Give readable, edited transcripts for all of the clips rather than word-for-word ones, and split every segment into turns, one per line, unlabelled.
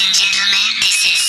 and gentlemen, this is...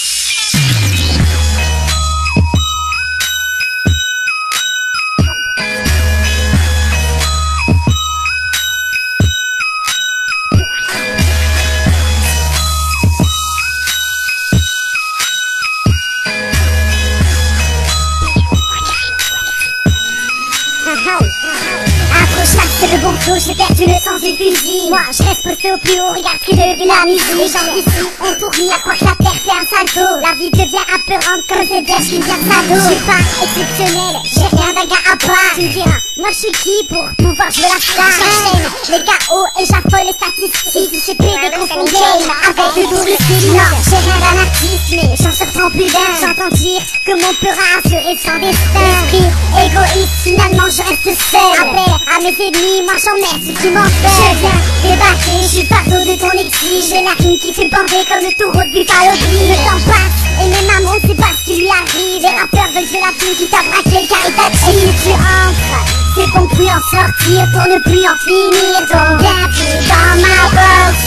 C'est le bon flow, j'ai perdu le sens du fusil. Moi je reste posté au plus haut, regarde ce que devient la musique. Les gens d'ici ont tout mis à croire que la terre fait un salto. La vie devient apeurante comme cette bière qui vient de sa dos. Je suis pas exceptionnel, j'ai rien d'un gars à part. Tu me diras, moi je suis qui pour pouvoir jouer la star? J'enchaîne les KO et j'affole les statistiques. Je sais plus de confond game avec le double style. Non, j'ai rien d'un artiste mais j'en surprends plus d'un. J'entends dire que mon peur a assuré son destin. Esprit égoïste, finalement je reste seul. Appel à mes ennemis, moi j'emmerde ceux qui m'en veulent. Je viens débarquer, je suis le fardeau de ton exil. J'ai la rime qui fait bander comme le taureau de Buffalo Bill. Le temps passe et même un mot c'est pas ce qui lui arrive. Les rappeurs veulent que la fille qui t'a braqué le caritatif. Et si tu entres, c'est pour ne plus en sortir, pour ne plus en finir. Donc bienvenue dans ma box.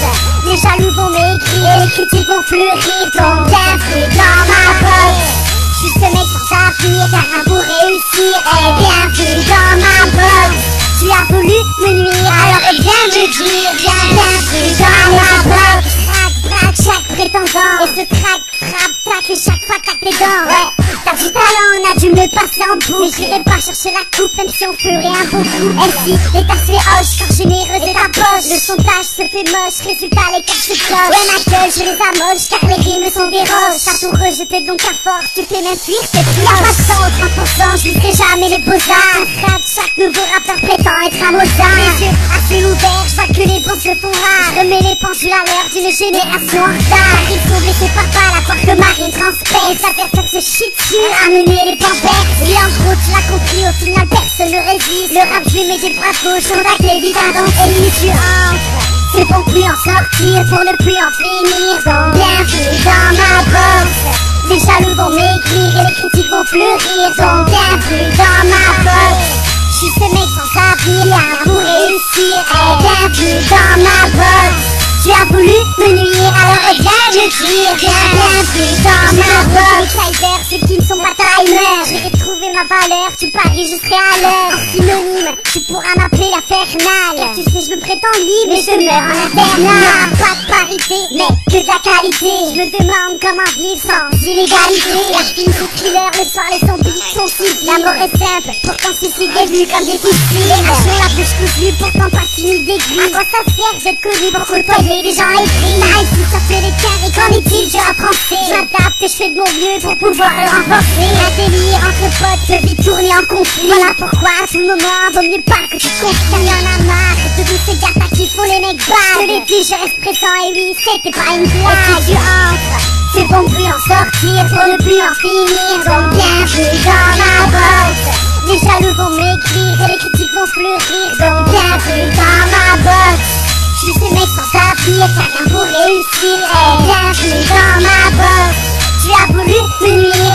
Les jaloux vont m'écrire et les critiques vont fleurir. Donc bienvenue dans ma box. Je suis ce mec sans avenir car rien pour réussir. Et bienvenue dans ma box. Tu as voulu me nuire, alors viens me dire, bienvenue dans ma box. Trac, braque, chaque prétendant, et ce trac, frappe, tac, et chaque fois tac tes dents. Ouais, t'as du talent, on a dû me passer en boucle. Mais j'irai pas chercher la coupe, même si on ferait un beau coup. Ainsi, les tasses les hoches, car généreux de ta poche. Le sondage se fait moche, résultat les cartes se clochent. Ouais, ma gueule, je les amoche, car les rimes sont des roches. T'as tout rejeté donc à force, tu fais même fuir tes ploches. Y'a pas de temps, 30%, je lisserai jamais les beaux-arts. Chaque nouveau rappeur prétend être un Mozart. Les yeux assez ouverts, je vois que les bons se font rares. Je remets les pendules à l'heure d'une génération en retard. Ils sont blessés par balle à croire que Marine transperce. La personne se chie dessus, à mener les pampers. Et en gros tu l'as compris, au final personne ne résiste. Le rap je lui mets des bravos, je avec les vides et si tu entres, c'est pour plus en sortir, pour ne plus en finir. Donc bienvenue dans ma box. Les jaloux vont m'écrire et les critiques vont fleurir. Donc bienvenue dans ma box. Je suis ce mec sans avenir pour réussir. Et bienvenue dans ma box. Tu as voulu me nuire, alors viens me dire, bienvenue dans ma box. Kaiser, ceux qui ne sont pas timers, j'ai retrouvé ma valeur, tu paries, je serai à l'heure. En synonyme, tu pourras m'appeler la Fernale. Car tu sais, je me prétends libre, mais je meurs en internat. Pas de parité, mais que de la qualité. Je me demande comment vivre sans illégalité. La film sous thriller, le soir les zombies sont cibles. La mort est simple, pourtant suicide est vu comme difficile. Les actions la bouche cousue, pourtant pas fini d'aiguille. À quoi ça sert d'être connu pour côtoyer les gens écrits? Là ici ça fait les cœurs et qu'en est-il? Je rappe français, j'adapte et je fais de mon mieux pour pouvoir le renforcer. Un délire entre potes peut vite tourner en conflit. Voilà pourquoi à tout moment vaut mieux pas que tu te confies. Car y'en a marre de tous ces gars qui font les mecs bas. Je l'ai dit, je reste présent et oui, c'était pas une blague. Et si tu entres, c'est pour ne plus en sortir, pour ne plus en finir. Donc bienvenue dans ma box. Les jaloux vont m'écrire et les critiques vont fleurir. Donc bienvenue dans ma box. Je suis ce mec sans avenir, car rien pour réussir. Et bienvenue dans ma box. Tu as voulu me nuire,